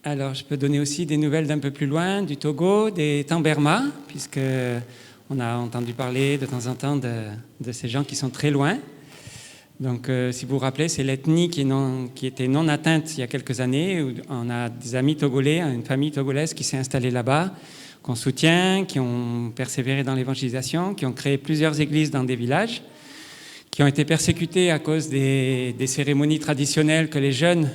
Alors, je peux donner aussi des nouvelles d'un peu plus loin, du Togo, des Tamberma, puisque on a entendu parler de temps en temps de ces gens qui sont très loin. Donc, si vous vous rappelez, c'est l'ethnie qui était non atteinte il y a quelques années. Où on a des amis togolais, une famille togolaise qui s'est installée là-bas, qu'on soutient, qui ont persévéré dans l'évangélisation, qui ont créé plusieurs églises dans des villages, qui ont été persécutés à cause des cérémonies traditionnelles que les jeunes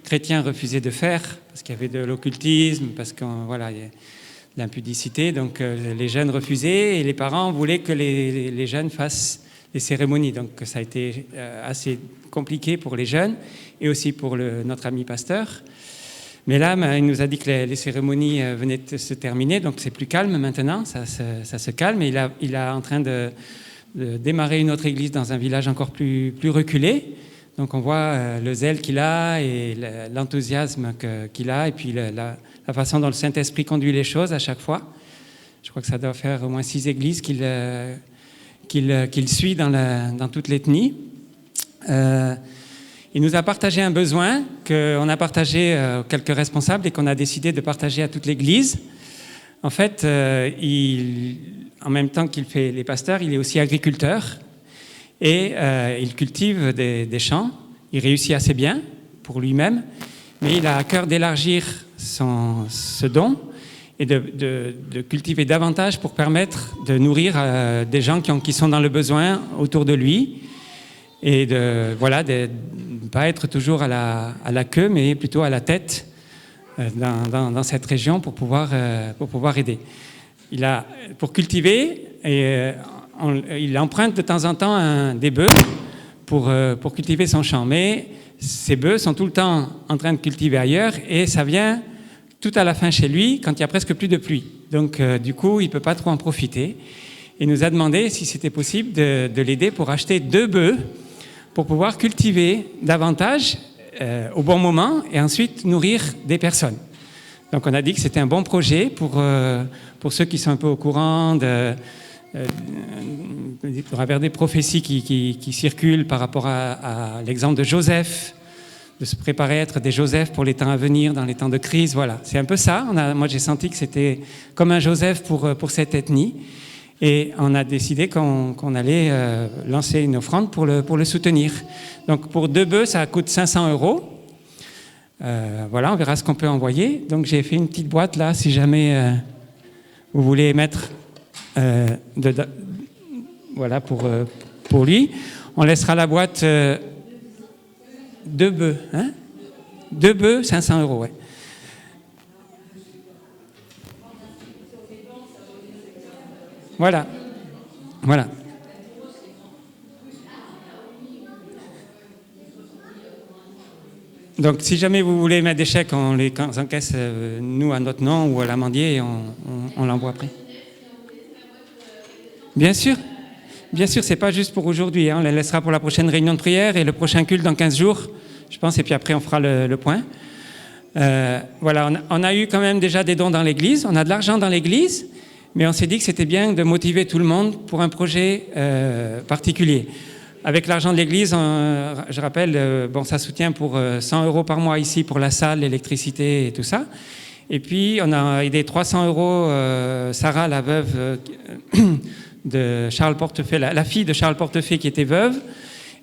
chrétiens refusaient de faire, parce qu'il y avait de l'occultisme, parce qu'il voilà, y a de l'impudicité. Donc, les jeunes refusaient et les parents voulaient que les jeunes fassent les cérémonies. Donc ça a été assez compliqué pour les jeunes et aussi pour notre ami pasteur. Mais là, il nous a dit que les cérémonies venaient de se terminer, donc c'est plus calme maintenant, ça se calme. Et il est en train de démarrer une autre église dans un village encore plus reculé. Donc on voit le zèle qu'il a et l'enthousiasme qu'il a, et puis la façon dont le Saint-Esprit conduit les choses à chaque fois. Je crois que ça doit faire au moins 6 églises qu'il suit dans toute l'ethnie. Il nous a partagé un besoin qu'on a partagé quelques responsables et qu'on a décidé de partager à toute l'Église. En fait, en même temps qu'il fait les pasteurs, il est aussi agriculteur et il cultive des champs. Il réussit assez bien pour lui-même, mais il a à cœur d'élargir ce don et de cultiver davantage pour permettre de nourrir des gens qui sont dans le besoin autour de lui, et de ne pas être toujours à la queue, mais plutôt à la tête dans cette région pour pouvoir aider. Pour cultiver, il emprunte de temps en temps des bœufs pour cultiver son champ, mais ces bœufs sont tout le temps en train de cultiver ailleurs, et ça vient tout à la fin chez lui, quand il n'y a presque plus de pluie. Donc, du coup, il ne peut pas trop en profiter. Il nous a demandé si c'était possible de l'aider pour acheter 2 bœufs pour pouvoir cultiver davantage au bon moment et ensuite nourrir des personnes. Donc, on a dit que c'était un bon projet pour ceux qui sont un peu au courant à travers des prophéties qui circulent par rapport à l'exemple de Joseph, de se préparer à être des Joseph pour les temps à venir, dans les temps de crise. Voilà, c'est un peu ça. Moi, j'ai senti que c'était comme un Joseph pour cette ethnie. Et on a décidé qu'on allait lancer une offrande pour le soutenir. Donc, pour 2 bœufs, ça coûte 500 €. Voilà, on verra ce qu'on peut envoyer. Donc, j'ai fait une petite boîte là, si jamais vous voulez mettre voilà, pour lui. On laissera la boîte... 2 bœufs, hein? 2 bœufs, 500 €, ouais. Voilà. Donc, si jamais vous voulez mettre des chèques, on les encaisse, nous, à notre nom ou à l'amandier, et on l'envoie après. Bien sûr, c'est pas juste pour aujourd'hui, hein. On les laissera pour la prochaine réunion de prière et le prochain culte dans 15 jours, je pense, et puis après on fera le point. Voilà, on a eu quand même déjà des dons dans l'église, on a de l'argent dans l'église, mais on s'est dit que c'était bien de motiver tout le monde pour un projet particulier. Avec l'argent de l'église, je rappelle, ça soutient pour 100 € par mois ici pour la salle, l'électricité et tout ça. Et puis on a aidé 300 €, Sarah, la veuve de Charles Portefeuille, la fille de Charles Portefeuille qui était veuve,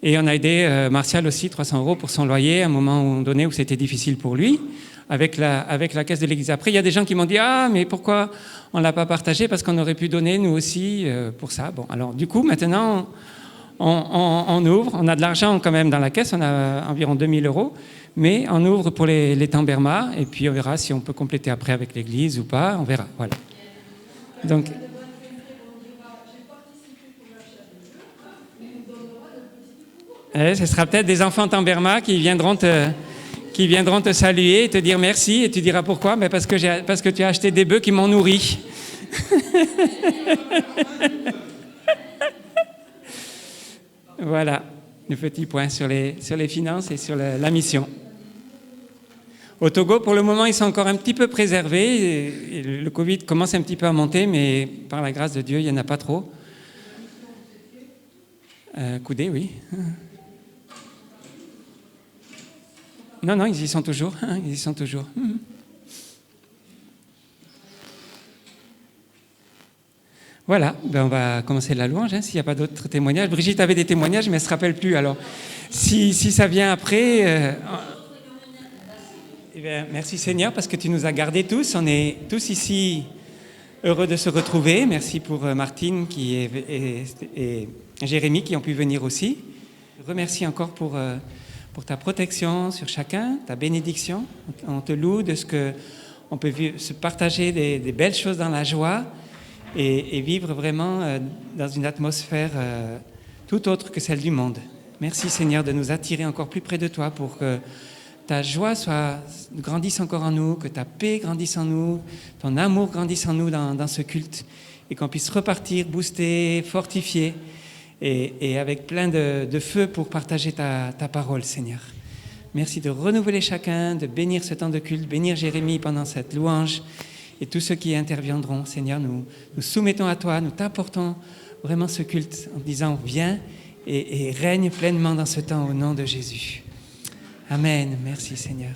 et on a aidé Martial aussi 300 € pour son loyer à un moment donné où c'était difficile pour lui, avec la caisse de l'église. Après, il y a des gens qui m'ont dit « Ah, mais pourquoi on ne l'a pas partagé? Parce qu'on aurait pu donner nous aussi pour ça. » Bon, alors du coup, maintenant, on ouvre, on a de l'argent quand même dans la caisse, on a environ 2000 €, mais on ouvre pour les Tamberma, et puis on verra si on peut compléter après avec l'église ou pas, on verra, voilà. Donc... ce sera peut-être des enfants Tamberma qui viendront te saluer et te dire merci, et tu diras pourquoi? Mais parce que tu as acheté des bœufs qui m'ont nourri. Voilà, le petit point sur les finances et sur la mission. Au Togo, pour le moment, ils sont encore un petit peu préservés. Et le Covid commence un petit peu à monter, mais par la grâce de Dieu, il n'y en a pas trop. Coudé, oui. Non, ils y sont toujours. Ils y sont toujours. Voilà, ben on va commencer la louange, s'il n'y a pas d'autres témoignages. Brigitte avait des témoignages, mais elle ne se rappelle plus. Alors, si ça vient après... eh bien, merci Seigneur, parce que tu nous as gardés tous. On est tous ici heureux de se retrouver. Merci pour Martine et Jérémy qui ont pu venir aussi. Je remercie encore pour ta protection sur chacun, ta bénédiction. On te loue de ce qu'on peut se partager des belles choses dans la joie et vivre vraiment dans une atmosphère tout autre que celle du monde. Merci Seigneur de nous attirer encore plus près de toi pour que ta joie grandisse encore en nous, que ta paix grandisse en nous, ton amour grandisse en nous dans ce culte et qu'on puisse repartir, booster, fortifier et avec plein de feu pour partager ta parole, Seigneur. Merci de renouveler chacun, de bénir ce temps de culte, bénir Jérémy pendant cette louange et tous ceux qui interviendront. Seigneur, nous soumettons à toi, nous t'apportons vraiment ce culte en disant viens et règne pleinement dans ce temps au nom de Jésus. Amen. Merci Seigneur.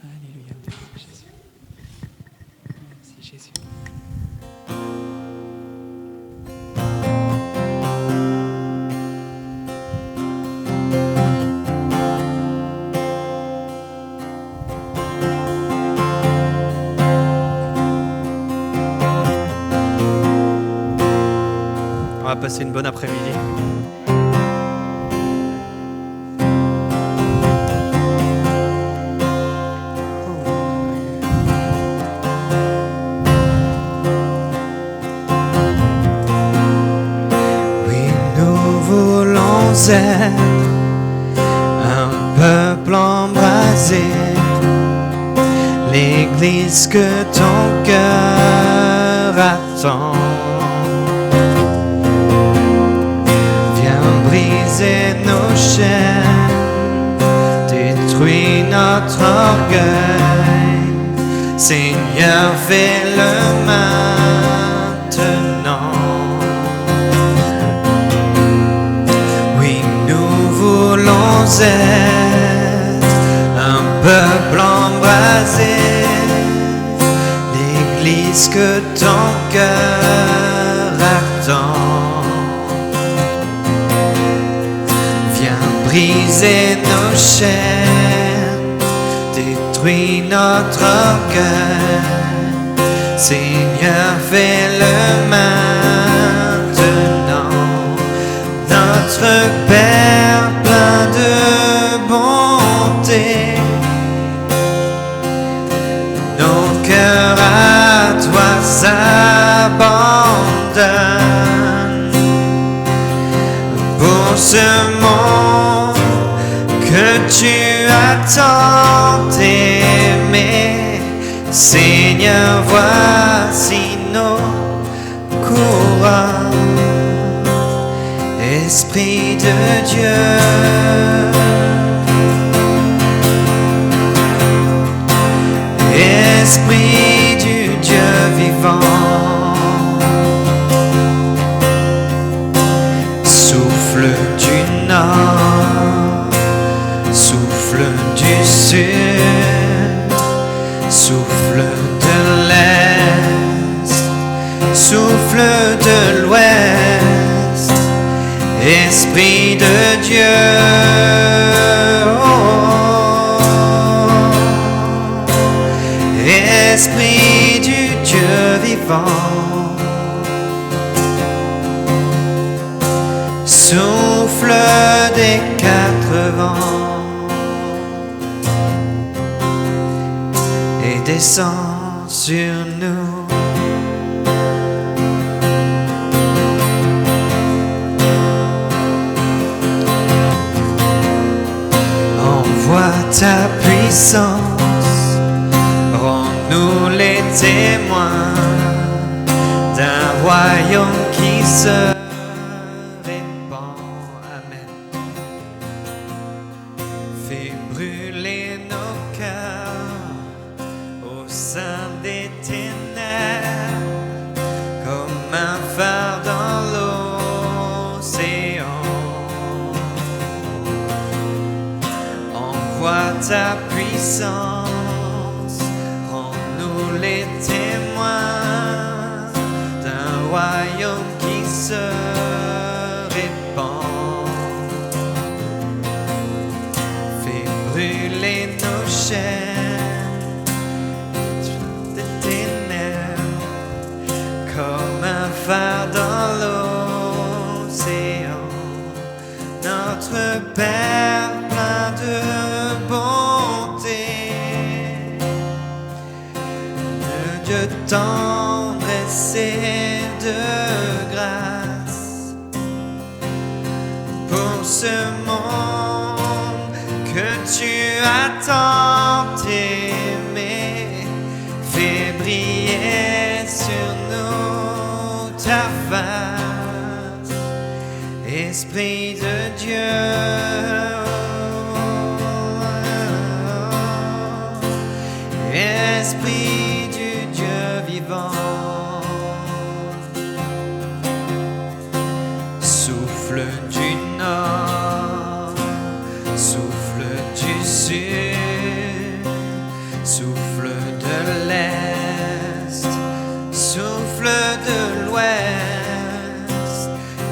Alléluia. Jésus. Merci Jésus. On va passer une bonne après-midi. Un peuple embrasé, l'église que ton cœur attend. Viens briser nos chaînes, détruis notre orgueil. Seigneur, fais-le maintenant. Voulons être un peuple embrasé, l'église que ton cœur attend. Viens briser nos chaînes, détruis notre orgueil. Seigneur, fais-le maintenant. Notre Père plein de bonté, nos cœurs à toi s'abandonnent. Pour ce monde que tu as tant aimé, Seigneur, voici nos couronnes. Esprit de Dieu, Esprit du Dieu vivant, souffle du nord, souffle du sud, souffle de l'est, souffle de l'ouest. Esprit de Dieu, oh, Esprit du Dieu vivant, souffle des quatre vents et descend sur nous. Ta puissance, rends-nous les témoins d'un royaume qui se répand. Amen. Fais brûler nos cœurs au sein des ténèbres, comme un phare dans l'océan. Envoie ta puissance, rends-nous les témoins d'un roi Père plein de bonté, le Dieu tendresse et de grâce, pour ce monde que tu as tant aimé, fais briller sur nous ta face, Esprit de Dieu. Esprit du Dieu vivant, souffle du nord, souffle du sud, souffle de l'est, souffle de l'ouest,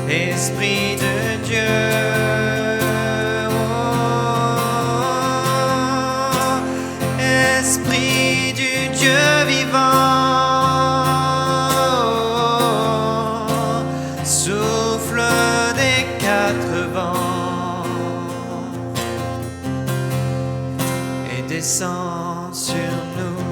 Esprit de Dieu. Esprit du Dieu vivant, souffle des quatre vents et descend sur nous.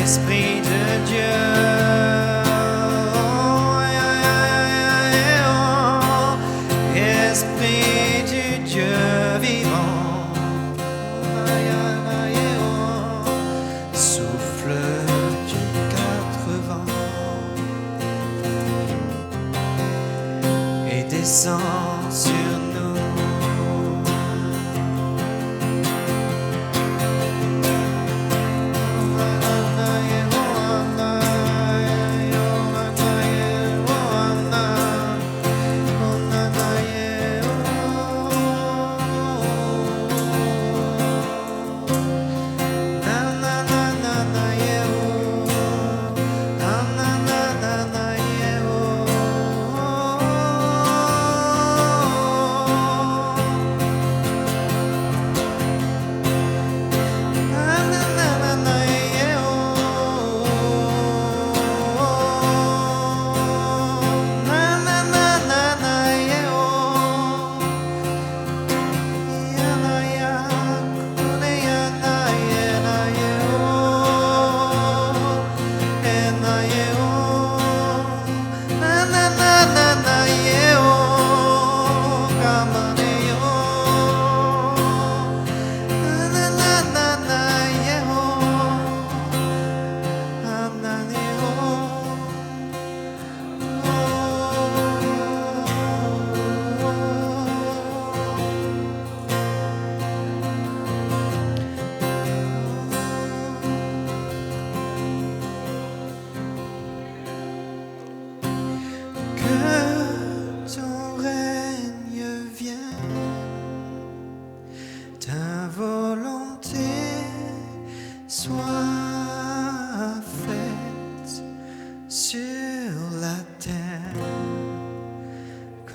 Esprit de Dieu. Esprit du Dieu vivant, souffle du quatre vents et descend sur nous.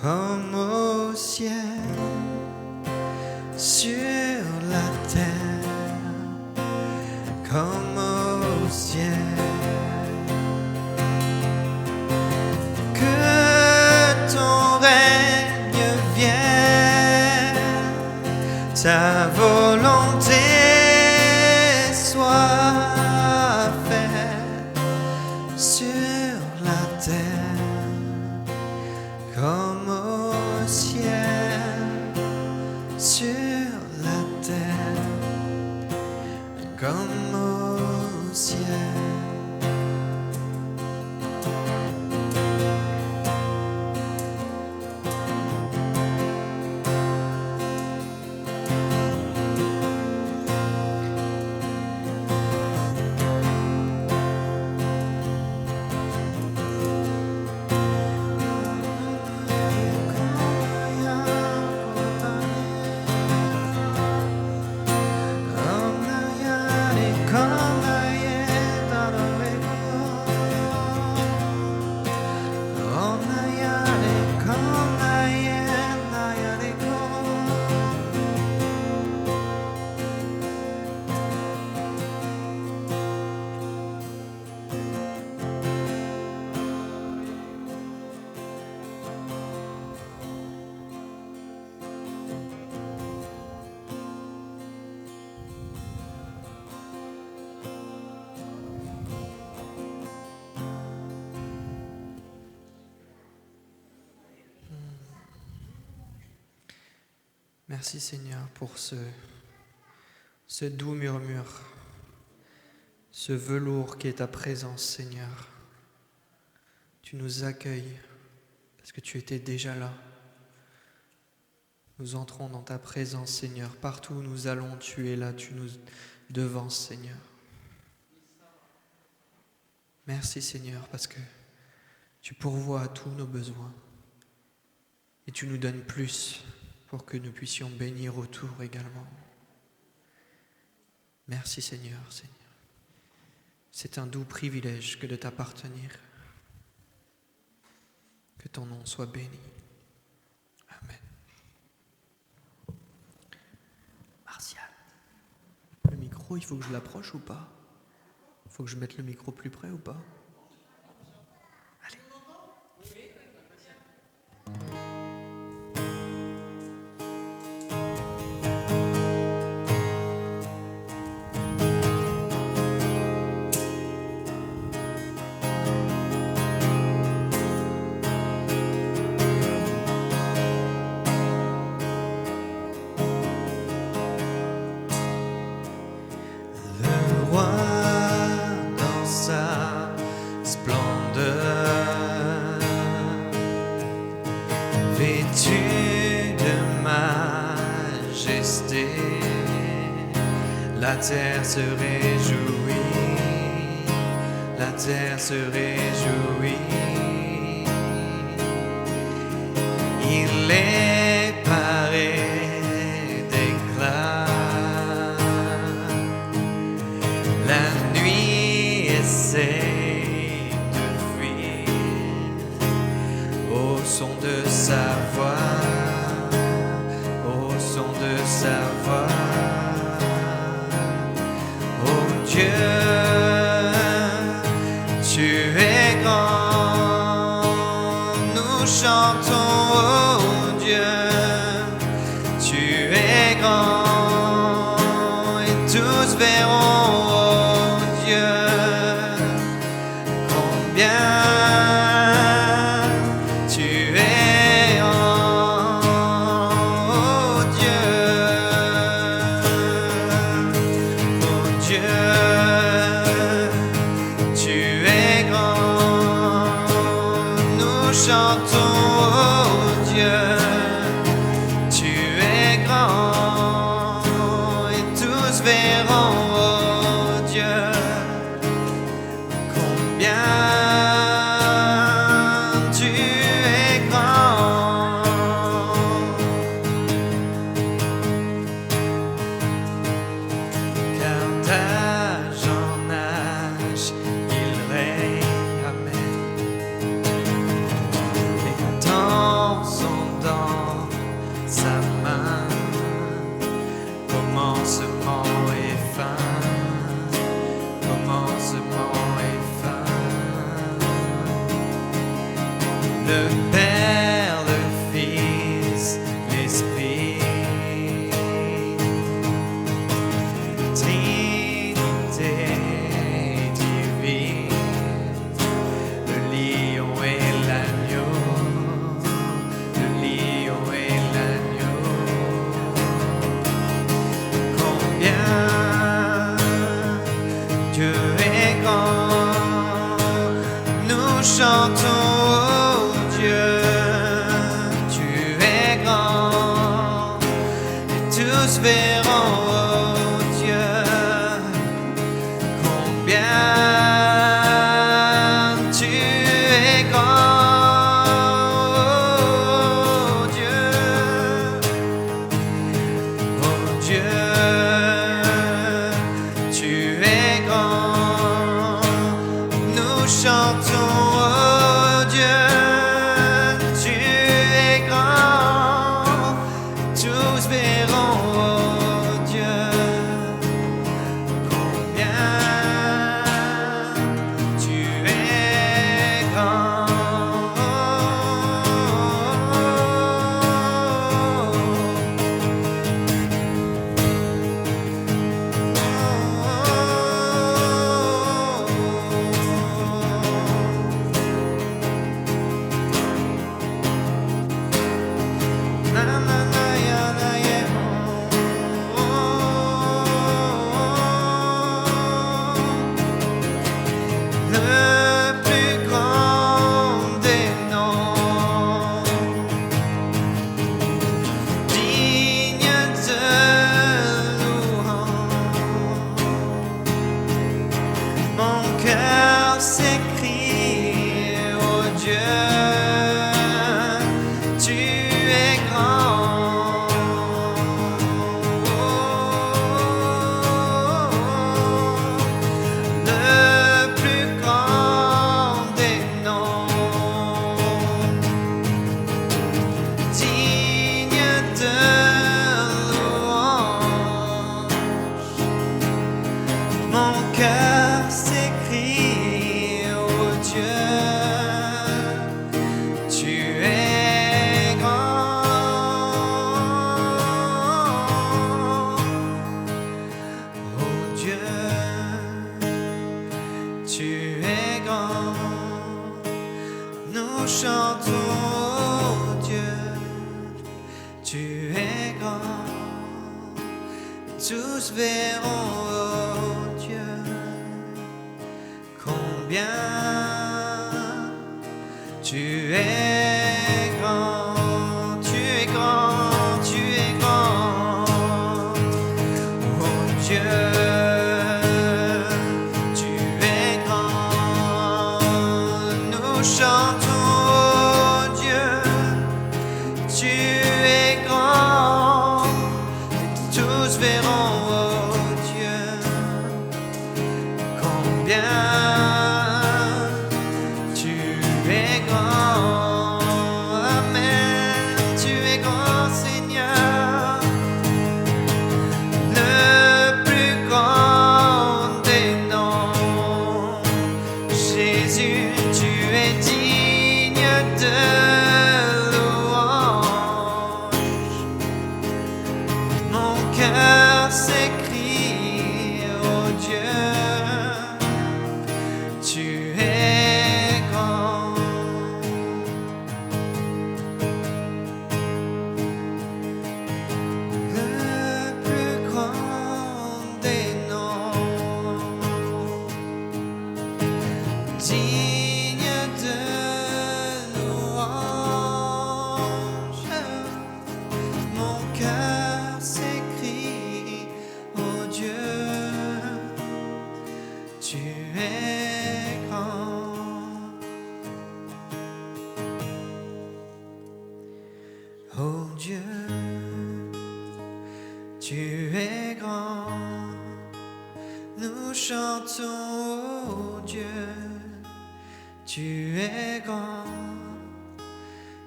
Comme au ciel, sur la terre, comme au ciel. Que ton règne vienne, ta volonté soit faite sur la terre, comme au ciel, sur la terre, comme au ciel. Merci Seigneur pour ce doux murmure, ce velours qui est ta présence Seigneur. Tu nous accueilles parce que tu étais déjà là. Nous entrons dans ta présence Seigneur. Partout où nous allons, tu es là, tu nous devances Seigneur. Merci Seigneur parce que tu pourvois à tous nos besoins et tu nous donnes plus pour que nous puissions bénir autour également. Merci Seigneur, Seigneur. C'est un doux privilège que de t'appartenir. Que ton nom soit béni. Amen. Martial, le micro, il faut que je l'approche ou pas? Il faut que je mette le micro plus près ou pas? Allez. Le roi dans sa splendeur, vêtu de majesté, la terre se réjouit, la terre se réjouit. Il est paré d'éclat. La nuit essaie de fuir au son de sa voix, au son de sa voix. Oh Dieu, tu es grand, nous chantons, oh Dieu, tu es grand, et tous verront, oh Dieu, combien tu es grand, oh Dieu, tu es grand, nous chantons, oh Dieu, tu es grand, et tous verront, oh Dieu, combien tu es grand. Car d'âge en âge, il règne, amen. Les temps sont dans sa main, commencement et fin, commencement et fin. Le Père, le Fils, l'Esprit, Trinité divine, le lion et l'agneau, le lion et l'agneau. Combien Dieu est grand, nous chantons, oh Dieu, tu es grand, et tous verront, oh Dieu, combien tu es grand, oh Dieu, oh Dieu, tu es grand, nous chantons, oh Dieu, tu es grand, tous verront, oh Dieu, combien tu es grand. Na na na ya na ye tous verront, oh Dieu, combien tu es grand, tu es grand, tu es grand, oh Dieu. Chantons, oh Dieu, tu es grand, et tous verront, oh Dieu, combien tu es grand. Amen, tu es grand, Seigneur, le plus grand des noms, Jésus. Tu es digne de louange. Mon cœur s'écrie, oh Dieu, tu es grand. Le plus grand des noms, digne de louange. Mon cœur s'écrie, oh Dieu, tu es grand. Oh Dieu, tu es grand. Nous chantons, oh Dieu, tu es grand,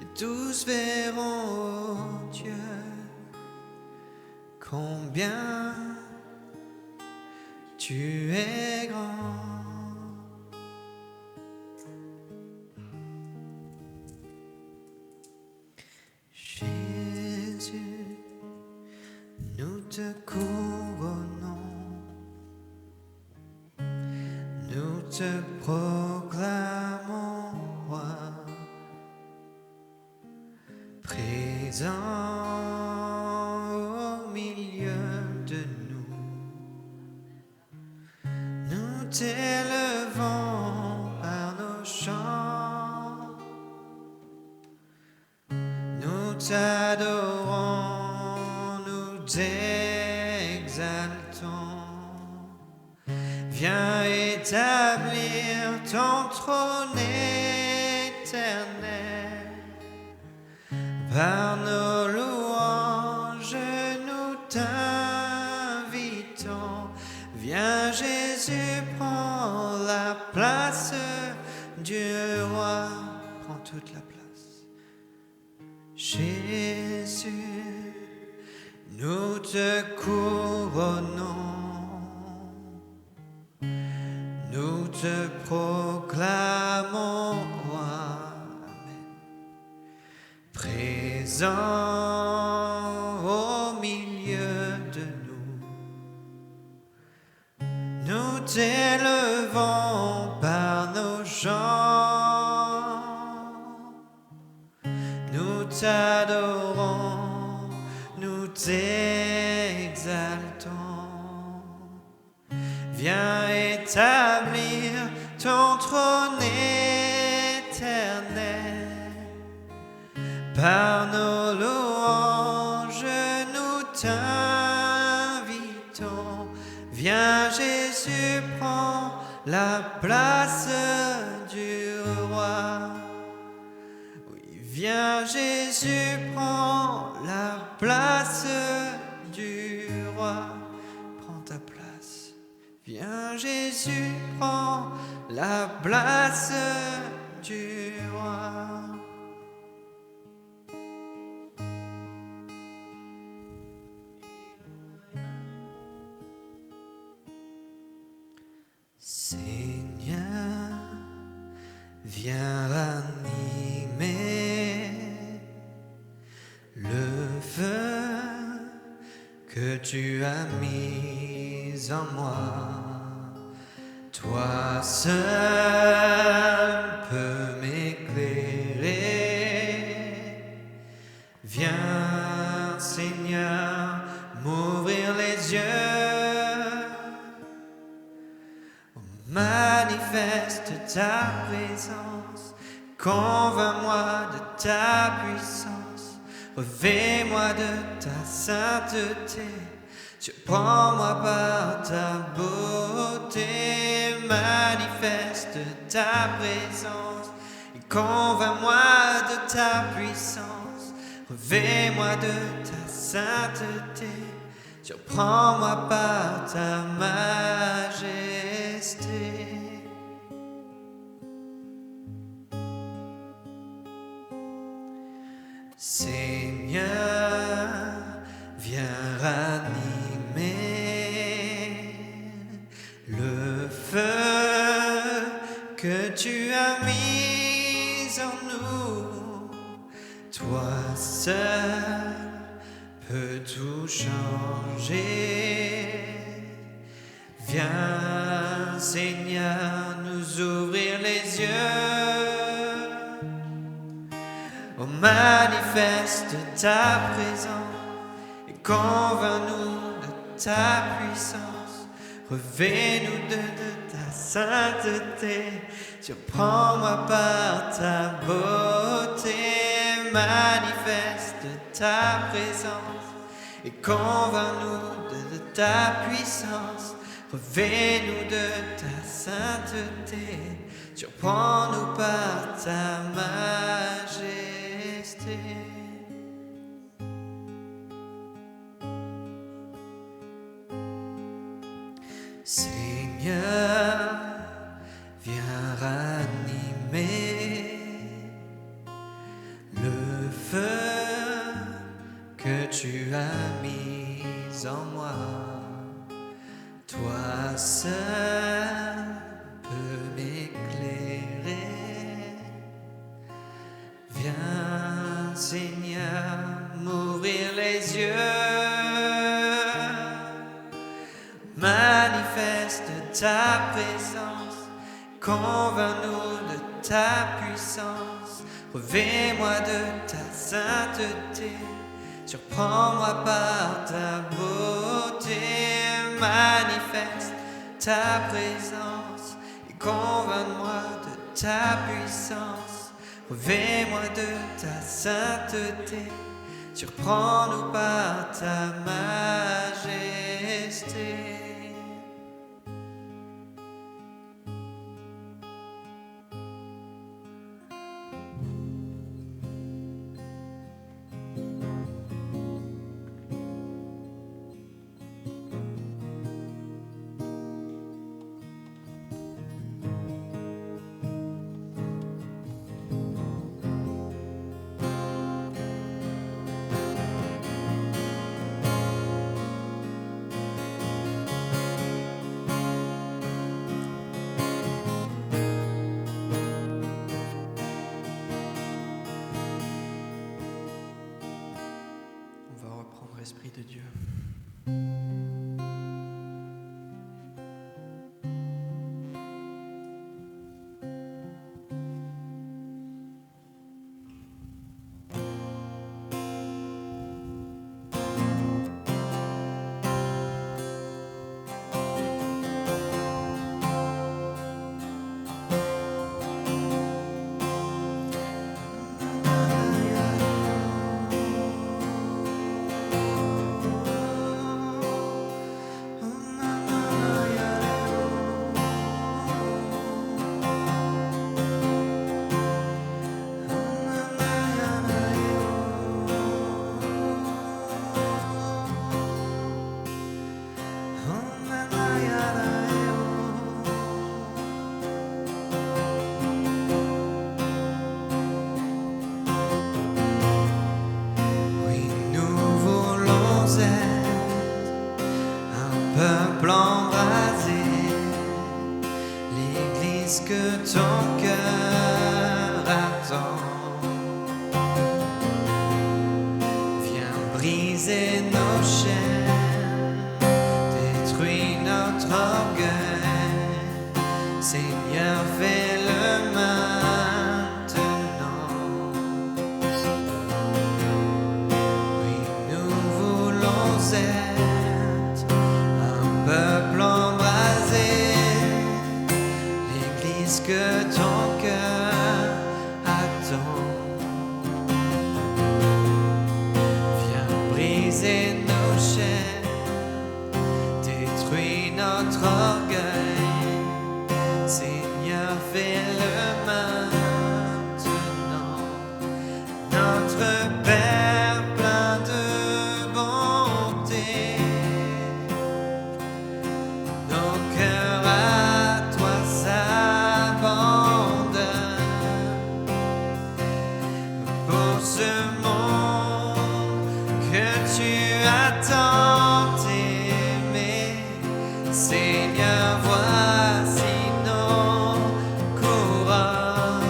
et tous verront, oh Dieu, combien tu es grand. Jésus, nous te couronnons, nous te proclamons roi, présent au milieu de nous. Nous t'élevons par nos chants, nous t'adorons, nous t'exaltons. Viens établir ton trône éternel. Par nos louanges, nous t'invitons. Viens Jésus, prends la place du roi. Prends toute la place. Jésus, nous te couronnons. Nous te proclamons roi, amen. Présent au milieu de nous, nous t'élevons par nos chants, nous t'adorons, nous t'exaltons. Viens établir ton trône éternel. Par nos louanges, nous t'invitons. Viens Jésus, prends la place du roi. Oui, viens Jésus, prends la place du roi. Prends ta place. Viens Jésus, prends la place du roi. Seigneur, viens ranimer le feu que tu as mis en moi. Toi seul peux m'éclairer. Viens, Seigneur, m'ouvrir les yeux. Manifeste ta présence, convainc-moi de ta puissance, revêt-moi de ta sainteté, surprends-moi par ta beauté. Manifeste ta présence et convainc-moi de ta puissance, revêt-moi de ta sainteté, surprends-moi par ta majesté. Seigneur, viens ranimer le feu que tu as mis en nous. Toi seul peux tout changer. Viens, Seigneur, nous ouvrir les yeux. Oh, manifeste ta présence et convainc-nous de ta puissance. Revêt-nous de ta sainteté, surprends-moi par ta beauté. Manifeste ta présence et convainc-nous de ta puissance. Revêt-nous de ta sainteté, surprends-nous par ta majesté. Seigneur, viens ranimer le feu que tu as mis en moi. Toi seul peux m'éclairer. Viens, Seigneur, m'ouvrir les yeux. Manifeste ta présence, convainc-nous de ta puissance. Revêt-moi de ta sainteté, surprends-moi par ta beauté. Manifeste ta présence et convainc-moi de ta puissance. Revêt-moi de ta sainteté, surprends-nous par ta majesté. Esprit de Dieu. Peuple embrasé, l'Église que ton cœur attend. Viens briser nos chaînes, détruis notre orgueil. Seigneur, fais-le maintenant. Oui, nous voulons certes, un peuple embrasé, l'Église que ton cœur attend. Viens briser nos chaînes, détruis notre orgueil. Seigneur, fais-le maintenant. Notre Père plein de bonté, nos cœurs à toi s'abandonnent. Pour ce monde que tu as tant aimé, Seigneur, voici nos couronnes.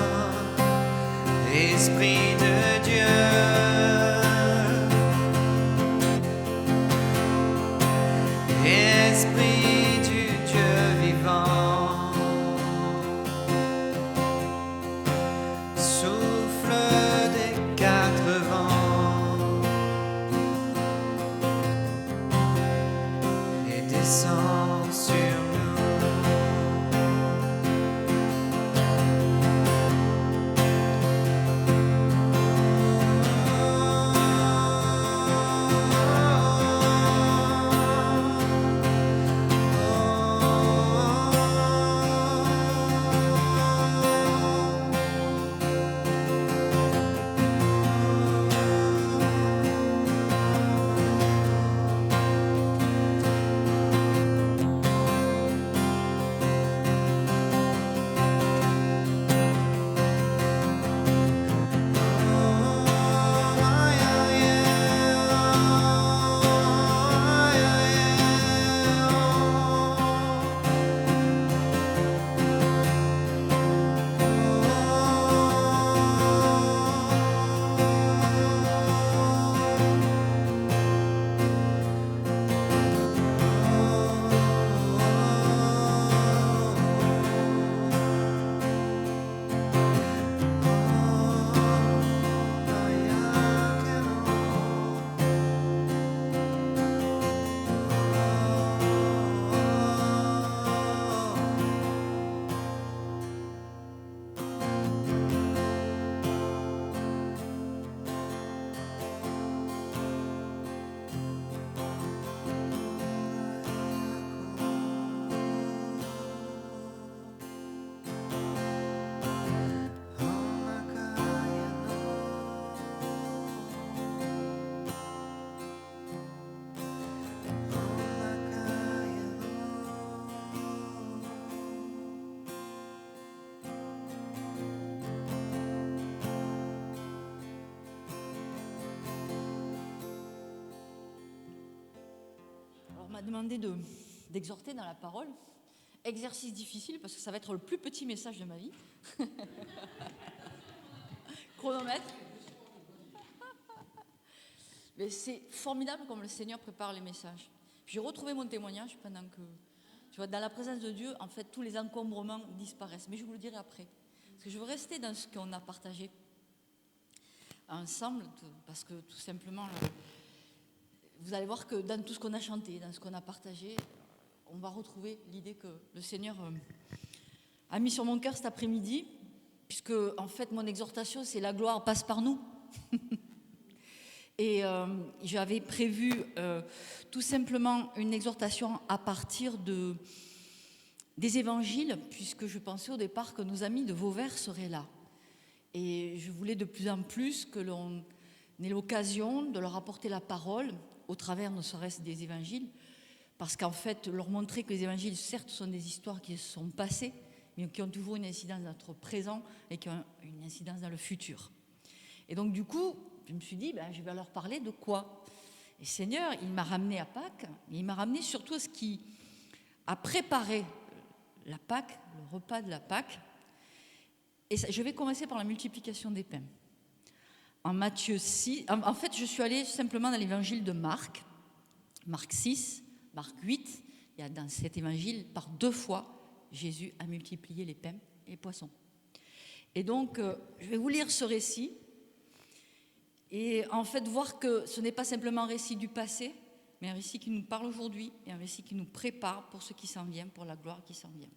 Esprit de Dieu, Esprit du Dieu vivant, souffle des quatre vents et descend sur nous. On m'a demandé d'exhorter dans la parole. Exercice difficile parce que ça va être le plus petit message de ma vie. Chronomètre. Mais c'est formidable comme le Seigneur prépare les messages. J'ai retrouvé mon témoignage pendant que, tu vois, dans la présence de Dieu, en fait, tous les encombrements disparaissent. Mais je vous le dirai après. Parce que je veux rester dans ce qu'on a partagé ensemble, parce que tout simplement, vous allez voir que dans tout ce qu'on a chanté, dans ce qu'on a partagé, on va retrouver l'idée que le Seigneur a mis sur mon cœur cet après-midi, puisque en fait mon exhortation c'est la gloire passe par nous. Et j'avais prévu tout simplement une exhortation à partir des évangiles, puisque je pensais au départ que nos amis de Vauvert seraient là. Et je voulais de plus en plus que l'on ait l'occasion de leur apporter la parole au travers ne serait-ce des évangiles, parce qu'en fait, leur montrer que les évangiles, certes, sont des histoires qui se sont passées, mais qui ont toujours une incidence dans notre présent et qui ont une incidence dans le futur. Et donc, du coup, je me suis dit, je vais leur parler de quoi ? Et Seigneur, il m'a ramené à Pâques, mais il m'a ramené surtout à ce qui a préparé la Pâques, le repas de la Pâques. Et ça, je vais commencer par la multiplication des pains. En Matthieu 6, en fait, je suis allée simplement dans l'évangile de Marc, Marc 6, Marc 8. Il y a dans cet évangile, par 2 fois, Jésus a multiplié les pains et les poissons. Et donc, je vais vous lire ce récit et en fait voir que ce n'est pas simplement un récit du passé, mais un récit qui nous parle aujourd'hui et un récit qui nous prépare pour ce qui s'en vient, pour la gloire qui s'en vient.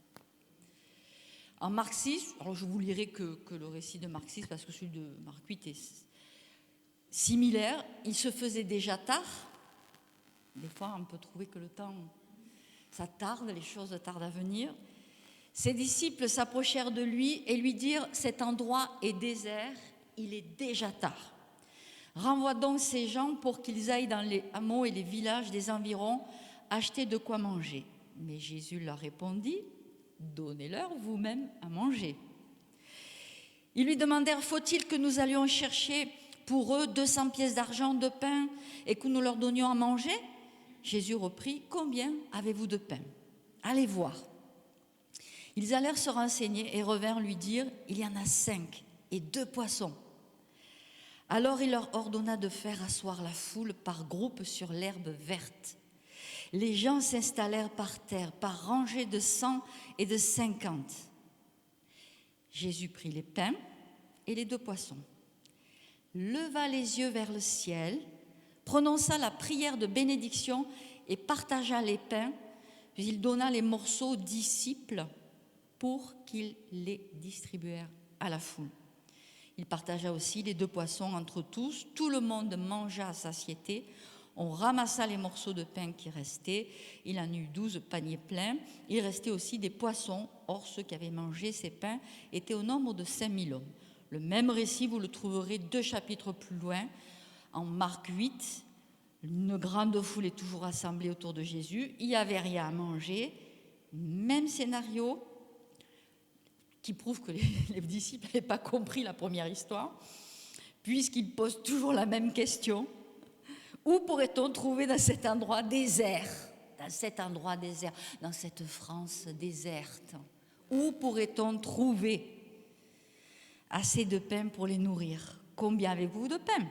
En Marc 6, alors je vous lirai que le récit de Marc 6 parce que celui de Marc 8 est similaire. Il se faisait déjà tard. Des fois, on peut trouver que le temps, ça tarde, les choses tardent à venir. Ses disciples s'approchèrent de lui et lui dirent « Cet endroit est désert, il est déjà tard. Renvoie donc ces gens pour qu'ils aillent dans les hameaux et les villages des environs acheter de quoi manger. » Mais Jésus leur répondit « Donnez-leur vous-même à manger. » Ils lui demandèrent « Faut-il que nous allions chercher pour eux 200 pièces d'argent de pain et que nous leur donnions à manger ?» Jésus reprit « Combien avez-vous de pain? Allez voir. » Ils allèrent se renseigner et revinrent lui dire « Il y en a 5 et 2 poissons. » Alors il leur ordonna de faire asseoir la foule par groupes sur l'herbe verte. Les gens s'installèrent par terre, par rangées de 100 et de 50. Jésus prit les pains et les 2 poissons, leva les yeux vers le ciel, prononça la prière de bénédiction et partagea les pains, puis il donna les morceaux aux disciples pour qu'ils les distribuèrent à la foule. Il partagea aussi les 2 poissons entre tous. Tout le monde mangea à satiété. On ramassa les morceaux de pain qui restaient. Il en eut 12 paniers pleins. Il restait aussi des poissons. Or, ceux qui avaient mangé ces pains étaient au nombre de 5000 hommes. Le même récit, vous le trouverez 2 chapitres plus loin, en Marc 8. Une grande foule est toujours assemblée autour de Jésus. Il n'y avait rien à manger. Même scénario, qui prouve que les disciples n'avaient pas compris la première histoire, puisqu'ils posent toujours la même question. Où pourrait-on trouver dans cet endroit désert, dans cette France déserte, où pourrait-on trouver assez de pain pour les nourrir? Combien avez-vous de pain?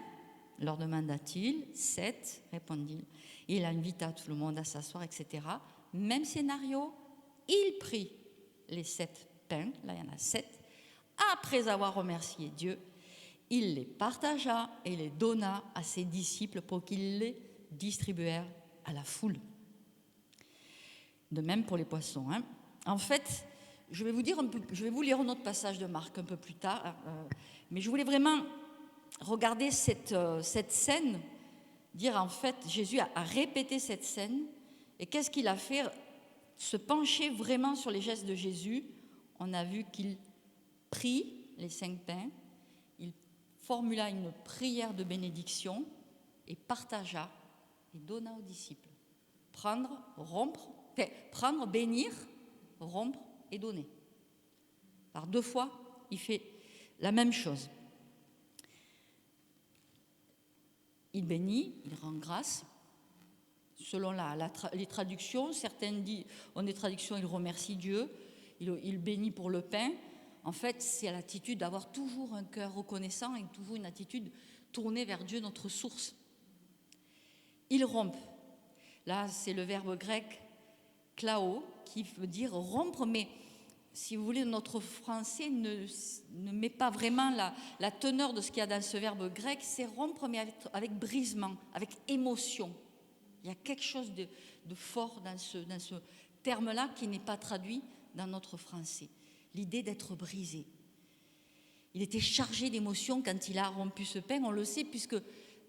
Leur demanda-t-il. 7, répondit-il. Il invita tout le monde à s'asseoir, etc. Même scénario, il prit les 7 pains, là il y en a 7. Après avoir remercié Dieu, il les partagea et les donna à ses disciples pour qu'ils les distribuèrent à la foule. De même pour les poissons. En fait, je vais vous lire un autre passage de Marc un peu plus tard, mais je voulais vraiment regarder cette scène, dire en fait, Jésus a répété cette scène, et qu'est-ce qu'il a fait? Se pencher vraiment sur les gestes de Jésus. On a vu qu'il prit les 5 pains, il formula une prière de bénédiction et partagea et donna aux disciples. Prendre, bénir, rompre et donner. Par 2 fois, il fait la même chose. Il bénit, il rend grâce. Selon les traductions, certaines disent, on des traductions, il remercie Dieu. Il bénit pour le pain. En fait, c'est l'attitude d'avoir toujours un cœur reconnaissant et toujours une attitude tournée vers Dieu, notre source. Il rompt. Là, c'est le verbe grec klao qui veut dire rompre, mais si vous voulez, notre français ne met pas vraiment la teneur de ce qu'il y a dans ce verbe grec. C'est rompre, mais avec brisement, avec émotion. Il y a quelque chose de fort dans ce terme-là qui n'est pas traduit dans notre français. L'idée d'être brisé. Il était chargé d'émotions quand il a rompu ce pain, on le sait, puisque,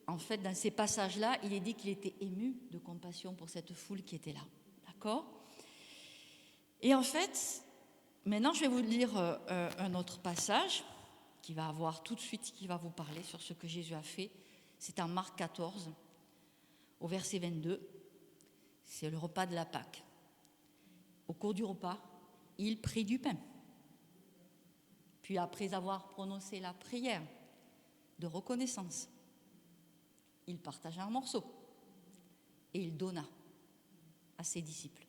en fait, dans ces passages-là, il est dit qu'il était ému de compassion pour cette foule qui était là. D'accord? Et en fait, maintenant, je vais vous lire un autre passage qui va avoir tout de suite, qui va vous parler sur ce que Jésus a fait. C'est en Marc 14, au verset 22. C'est le repas de la Pâque. Au cours du repas, il prit du pain. Puis après avoir prononcé la prière de reconnaissance, il partagea un morceau et il donna à ses disciples.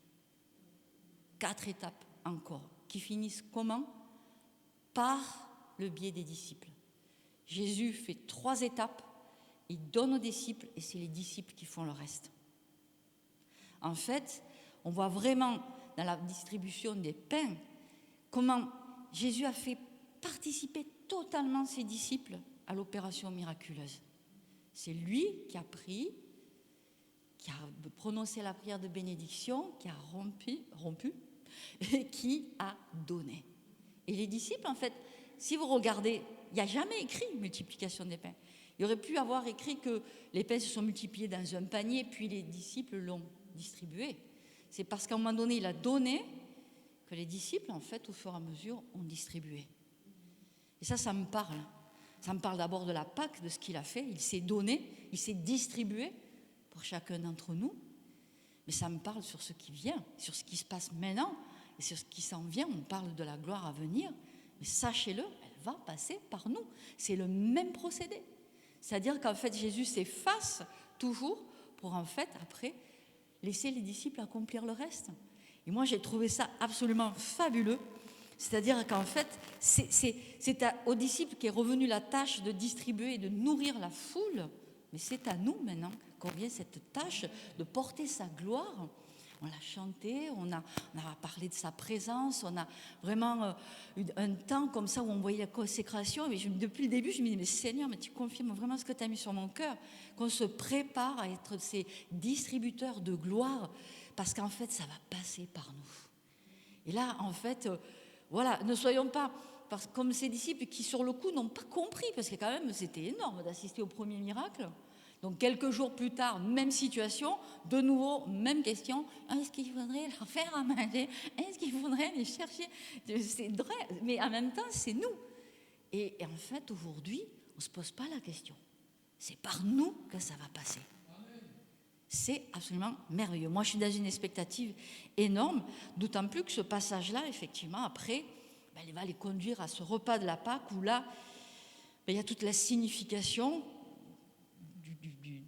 4 étapes encore, qui finissent comment? Par le biais des disciples. Jésus fait 3 étapes, il donne aux disciples et c'est les disciples qui font le reste. En fait, on voit vraiment dans la distribution des pains comment Jésus a fait participer totalement ses disciples à l'opération miraculeuse. C'est lui qui a pris, qui a prononcé la prière de bénédiction, qui a rompu et qui a donné. Et les disciples, en fait, si vous regardez, il n'y a jamais écrit multiplication des pains. Il aurait pu avoir écrit que les pains se sont multipliés dans un panier, puis les disciples l'ont distribué. C'est parce qu'à un moment donné, il a donné que les disciples, en fait, au fur et à mesure, ont distribué. Et ça me parle. Ça me parle d'abord de la Pâque, de ce qu'il a fait. Il s'est donné, il s'est distribué pour chacun d'entre nous. Mais ça me parle sur ce qui vient, sur ce qui se passe maintenant et sur ce qui s'en vient. On parle de la gloire à venir. Mais sachez-le, elle va passer par nous. C'est le même procédé. C'est-à-dire qu'en fait, Jésus s'efface toujours pour en fait, après, laisser les disciples accomplir le reste. Et moi, j'ai trouvé ça absolument fabuleux. C'est-à-dire qu'en fait, c'est aux disciples qu'est revenue la tâche de distribuer et de nourrir la foule. Mais c'est à nous maintenant qu'on vient cette tâche de porter sa gloire. On l'a chanté, on a parlé de sa présence, on a vraiment eu un temps comme ça où on voyait la consécration. Et depuis le début, je me disais, mais Seigneur, mais tu confirmes vraiment ce que tu as mis sur mon cœur, qu'on se prépare à être ces distributeurs de gloire, parce qu'en fait, ça va passer par nous. Et là, en fait, voilà, ne soyons pas comme ces disciples qui, sur le coup, n'ont pas compris, parce que quand même, c'était énorme d'assister au premier miracle. Donc, quelques jours plus tard, même situation, de nouveau, même question. Est-ce qu'il faudrait leur faire à manger? Est-ce qu'il faudrait les chercher? C'est vrai, mais en même temps, c'est nous. Et en fait, aujourd'hui, on ne se pose pas la question. C'est par nous que ça va passer. C'est absolument merveilleux. Moi, je suis dans une expectative énorme, d'autant plus que ce passage-là, effectivement, après, il va les conduire à ce repas de la Pâque où là, il y a toute la signification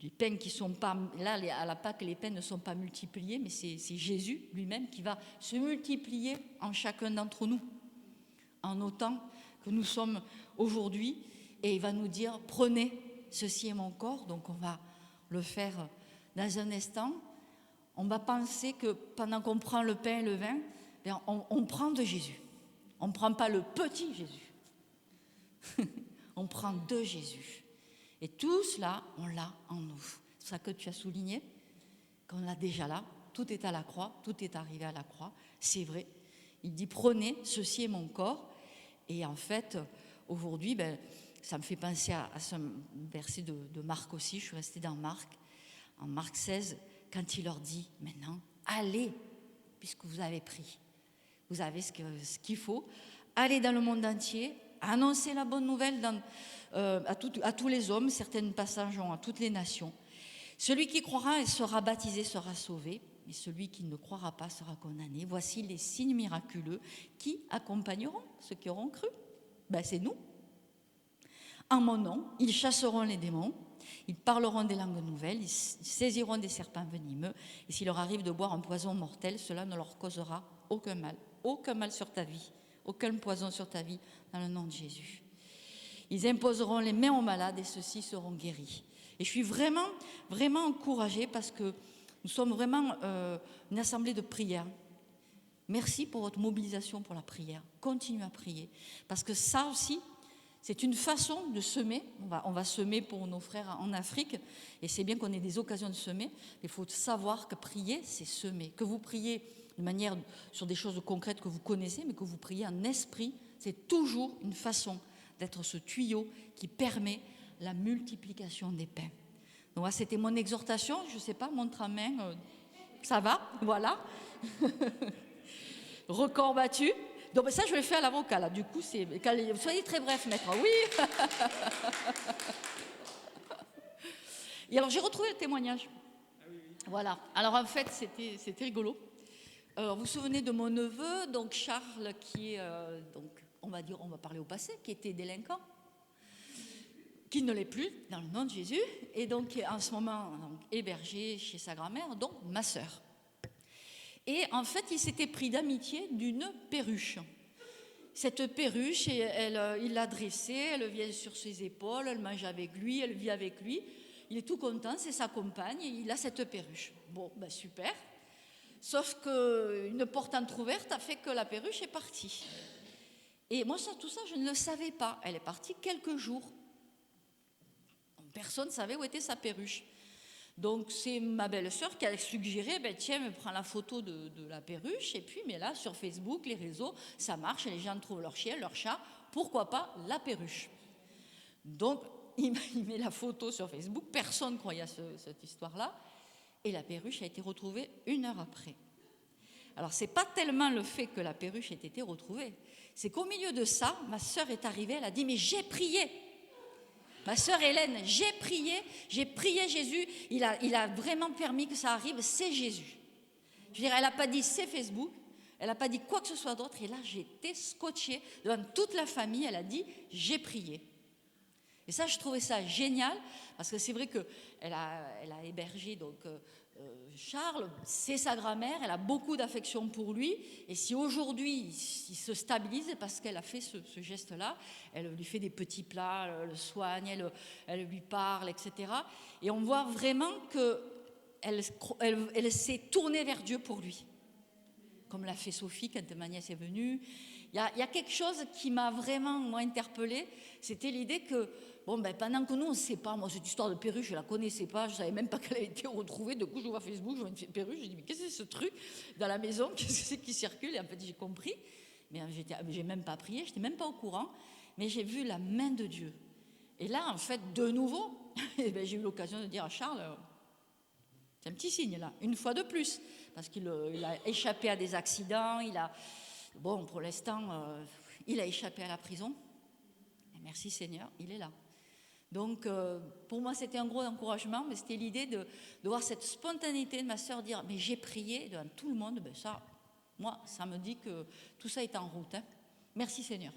des pains qui ne sont pas... Là, à la Pâque, les pains ne sont pas multipliés, mais c'est Jésus lui-même qui va se multiplier en chacun d'entre nous, en autant que nous sommes aujourd'hui, et il va nous dire, prenez, ceci est mon corps, donc on va le faire dans un instant. On va penser que pendant qu'on prend le pain et le vin, on prend de Jésus. On ne prend pas le petit Jésus. On prend de Jésus. Et tout cela, on l'a en nous. C'est ça que tu as souligné, qu'on l'a déjà là. Tout est à la croix, tout est arrivé à la croix. C'est vrai. Il dit, prenez, ceci est mon corps. Et en fait, aujourd'hui, ça me fait penser à ce verset de Marc aussi. Je suis restée dans Marc, en Marc 16, quand il leur dit, maintenant, allez, puisque vous avez pris. Vous avez ce qu'il faut. Allez dans le monde entier, annoncer la bonne nouvelle à tous les hommes, certaines passages à toutes les nations. Celui qui croira et sera baptisé sera sauvé, et celui qui ne croira pas sera condamné. Voici les signes miraculeux qui accompagneront ceux qui auront cru. C'est nous. En mon nom, ils chasseront les démons, ils parleront des langues nouvelles, ils saisiront des serpents venimeux, et s'il leur arrive de boire un poison mortel, cela ne leur causera aucun mal sur ta vie, aucun poison sur ta vie, dans le nom de Jésus. Ils imposeront les mains aux malades et ceux-ci seront guéris. Et je suis vraiment, vraiment encouragée parce que nous sommes vraiment une assemblée de prière. Merci pour votre mobilisation pour la prière. Continuez à prier. Parce que ça aussi, c'est une façon de semer. On va semer pour nos frères en Afrique. Et c'est bien qu'on ait des occasions de semer. Il faut savoir que prier, c'est semer. Que vous priez de manière sur des choses concrètes que vous connaissez, mais que vous priez en esprit, c'est toujours une façon d'être ce tuyau qui permet la multiplication des pains. Donc là, c'était mon exhortation. Je ne sais pas, montre à main. Ça va, voilà. Record battu. Donc ça, je le fais à l'avocat, là. Du coup, soyez très bref, maître. Oui. Et alors, j'ai retrouvé le témoignage. Voilà. Alors, en fait, c'était rigolo. Alors, vous vous souvenez de mon neveu, donc Charles, qui est, on va parler au passé, qui était délinquant, qui ne l'est plus, dans le nom de Jésus, et donc en ce moment hébergé chez sa grand-mère, donc ma sœur. Et en fait, il s'était pris d'amitié d'une perruche. Cette perruche, il l'a dressée, elle vient sur ses épaules, elle mange avec lui, elle vit avec lui. Il est tout content, c'est sa compagne, et il a cette perruche. Bon, super. Sauf qu'une porte entrouverte a fait que la perruche est partie. Et moi, tout ça, je ne le savais pas. Elle est partie quelques jours. Personne ne savait où était sa perruche. Donc c'est ma belle-sœur qui a suggéré, tiens, prends la photo de la perruche, et puis mais là sur Facebook, les réseaux, ça marche, les gens trouvent leur chien, leur chat, pourquoi pas la perruche. Donc il met la photo sur Facebook, personne ne croyait à cette histoire-là, et la perruche a été retrouvée 1 heure après. Alors c'est pas tellement le fait que la perruche ait été retrouvée, c'est qu'au milieu de ça, ma sœur est arrivée, elle a dit, mais j'ai prié. Ma sœur Hélène, j'ai prié Jésus, il a vraiment permis que ça arrive, c'est Jésus. Je veux dire, elle n'a pas dit c'est Facebook, elle n'a pas dit quoi que ce soit d'autre, et là j'étais scotchée devant toute la famille, elle a dit j'ai prié. Et ça, je trouvais ça génial, parce que c'est vrai qu'elle a hébergé donc, Charles, c'est sa grand-mère, elle a beaucoup d'affection pour lui, et si aujourd'hui il se stabilise, c'est parce qu'elle a fait ce geste-là, elle lui fait des petits plats, elle le soigne, elle lui parle, etc. Et on voit vraiment qu'elle s'est tournée vers Dieu pour lui, comme l'a fait Sophie quand ma nièce est venue. Il y a quelque chose qui m'a vraiment, moi, interpellée, c'était l'idée que, pendant que nous, on ne sait pas, moi, cette histoire de perruche, je ne la connaissais pas, je ne savais même pas qu'elle avait été retrouvée, du coup, je vois Facebook, je vois une perruche, je dis, mais qu'est-ce que c'est ce truc dans la maison, qu'est-ce que c'est qui circule, et en fait, j'ai compris, mais j'ai même pas prié, je n'étais même pas au courant, mais j'ai vu la main de Dieu. Et là, en fait, de nouveau, j'ai eu l'occasion de dire à Charles, c'est un petit signe, là, une fois de plus, parce qu'il a échappé à des accidents, pour l'instant, il a échappé à la prison. Et merci Seigneur, il est là. Donc, pour moi, c'était un gros encouragement, mais c'était l'idée de voir cette spontanéité de ma sœur dire « mais j'ai prié devant tout le monde », ça, moi, ça me dit que tout ça est en route. Hein. Merci Seigneur.